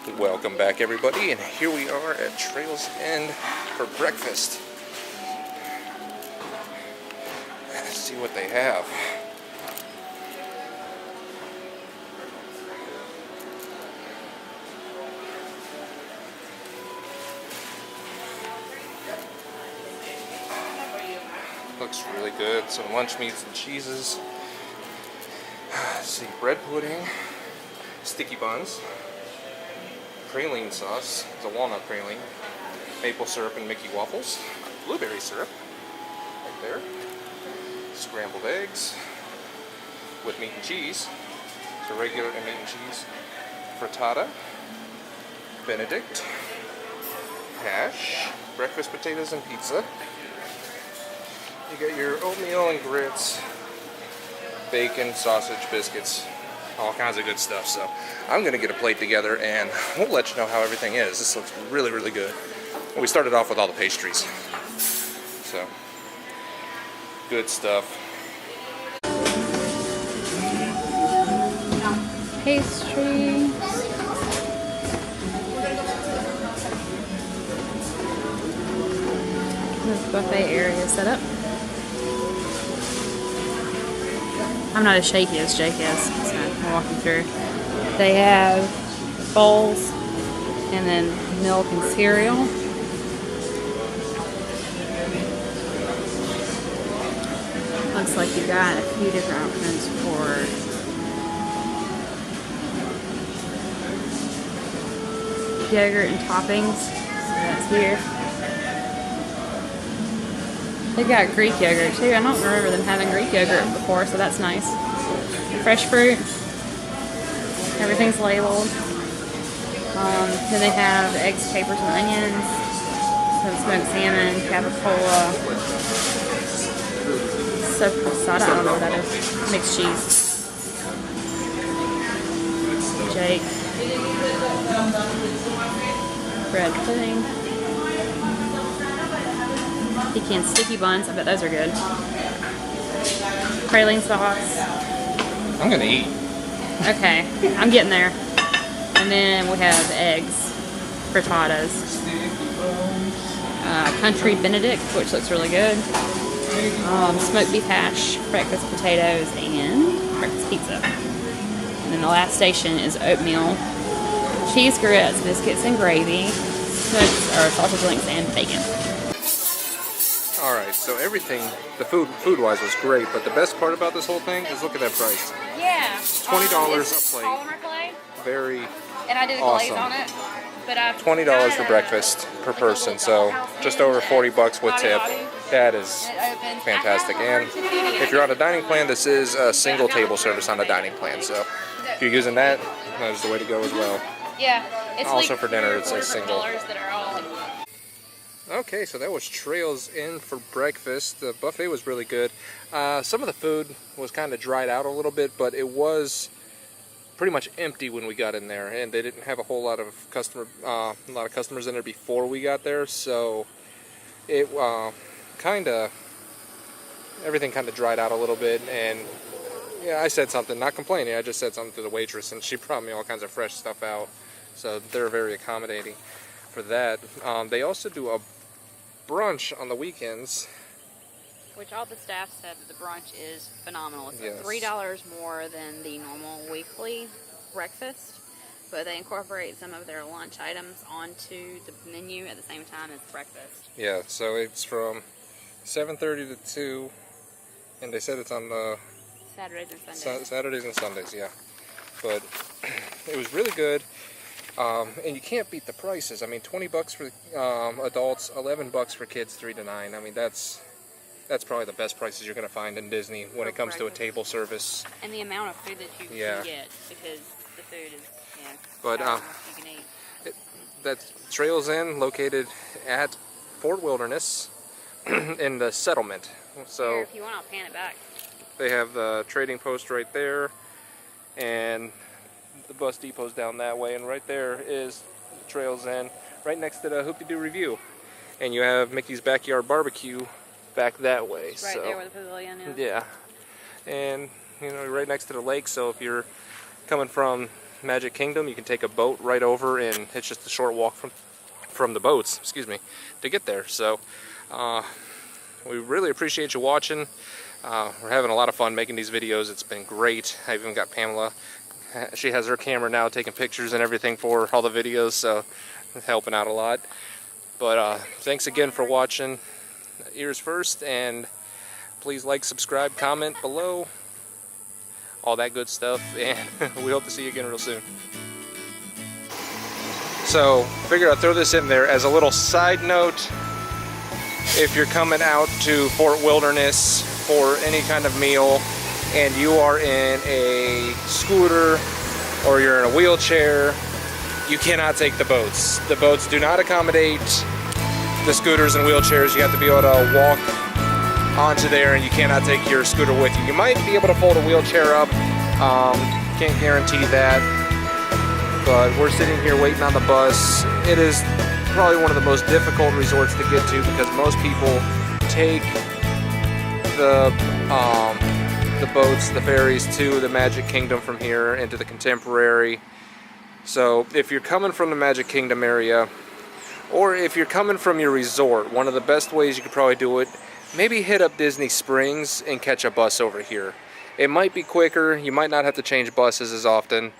Welcome back, everybody, and here we are at Trails End for breakfast. Let's see what they have. Looks really good. Some lunch meats and cheeses. Let's see, bread pudding, sticky buns, praline sauce, it's a walnut praline, maple syrup and Mickey waffles, blueberry syrup, right there, scrambled eggs with meat and cheese, so regular and meat and cheese, frittata, Benedict, hash, breakfast potatoes and pizza. You got your oatmeal and grits, bacon, sausage, biscuits, all kinds of good stuff. So I'm going to get a plate together and we'll let you know how everything is. This looks really, really good. We started off with all the pastries. So, good stuff. Pastry. This buffet area set up. I'm not as shaky as Jake is, so I'll walk you through. They have bowls and then milk and cereal. Looks like you got a few different options for yogurt and toppings. So that's here. They've got Greek yogurt too. I don't remember them having Greek yogurt before, so that's nice. Fresh fruit. Everything's labeled. Then they have eggs, capers, and onions. Some smoked salmon, capicola, sopressata, I don't know what that is. Mixed cheese. Jake. Bread pudding. Pecan sticky buns, I bet those are good. Praline sauce. I'm gonna eat. Okay, I'm getting there. And then we have eggs, frittatas, country Benedict, which looks really good. Smoked beef hash, breakfast potatoes, and breakfast pizza. And then the last station is oatmeal, cheese grits, biscuits and gravy, sausage links, and bacon. Alright, so everything, the food-wise was great, but the best part about this whole thing is look at that price. Yeah. $20 a plate. Polymer clay. Very And I did a glaze on it. But $20 for breakfast per person, so just over $40 with tip. That is fantastic. And if you're on a dining plan, this is a single table service on a dining plan, so if you're using that, that is the way to go as well. Yeah. It's Also like for dinner, it's a single. That are all like... Okay, so that was Trails End for breakfast. The buffet was really good. Some of the food was kind of dried out a little bit, but it was pretty much empty when we got in there, and they didn't have a whole lot of customers in there before we got there, so it everything kind of dried out a little bit. And yeah, I said something, not complaining, I just said something to the waitress, and she brought me all kinds of fresh stuff out, so they're very accommodating for that. They also do a brunch on the weekends, which all the staff said that the brunch is phenomenal. It's yes. $3 more than the normal weekly breakfast, but they incorporate some of their lunch items onto the menu at the same time as breakfast. Yeah, so it's from 7:30 to 2, and they said it's on the Saturdays and Sundays. Saturdays and Sundays, yeah. But it was really good. And you can't beat the prices. I mean, $20 for adults, $11 for kids 3 to 9. I mean, that's probably the best prices you're going to find in Disney when it comes to a table service. And the amount of food that you can get, because the food is, but you can eat. That's Trails End, located at Fort Wilderness in the settlement. So here, if you want, I'll pan it back. They have the trading post right there, and the bus depot's down that way, and right there is Trails End, right next to the Hoopty Doo Review. And you have Mickey's Backyard Barbecue back that way. Right there where the pavilion is. Yeah. And, you know, right next to the lake, so if you're coming from Magic Kingdom, you can take a boat right over, and it's just a short walk from the boats, excuse me, to get there. So we really appreciate you watching. We're having a lot of fun making these videos. It's been great. I even got Pamela. She has her camera now taking pictures and everything for all the videos, so it's helping out a lot. But thanks again for watching Ears First, and please like, subscribe, comment below, all that good stuff, and we hope to see you again real soon. So, figured I'd throw this in there as a little side note. If you're coming out to Fort Wilderness for any kind of meal and you are in a scooter or you're in a wheelchair, you cannot take the boats. The boats do not accommodate the scooters and wheelchairs. You have to be able to walk onto there, and you cannot take your scooter with you. You might be able to fold a wheelchair up, can't guarantee that, but we're sitting here waiting on the bus. It is probably one of the most difficult resorts to get to because most people take the boats, the ferries to the Magic Kingdom from here into the Contemporary. So if you're coming from the Magic Kingdom area, or if you're coming from your resort, one of the best ways you could probably do it, maybe hit up Disney Springs and catch a bus over here. It might be quicker. You might not have to change buses as often.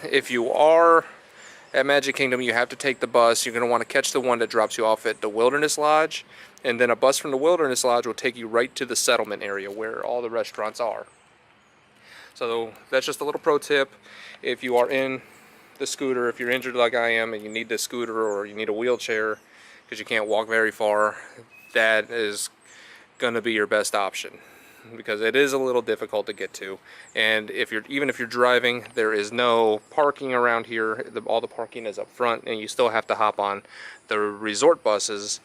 If you are at Magic Kingdom, you have to take the bus. You're going to want to catch the one that drops you off at the Wilderness Lodge, and then a bus from the Wilderness Lodge will take you right to the settlement area where all the restaurants are. So that's just a little pro tip. If you are in the scooter, if you're injured like I am and you need the scooter or you need a wheelchair because you can't walk very far, that is going to be your best option, because it is a little difficult to get to. And even if you're driving, there is no parking around here. All the parking is up front, and you still have to hop on the resort buses,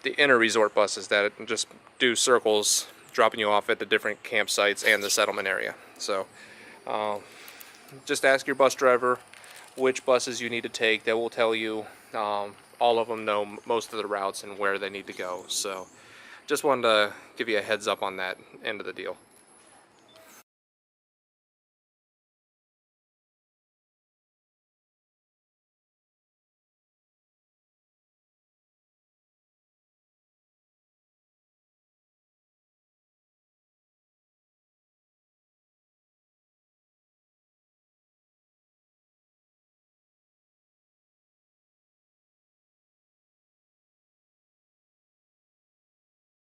the inner resort buses that just do circles, dropping you off at the different campsites and the settlement area. So just ask your bus driver which buses you need to take. They will tell you. All of them know most of the routes and where they need to go. So just wanted to give you a heads up on that end of the deal.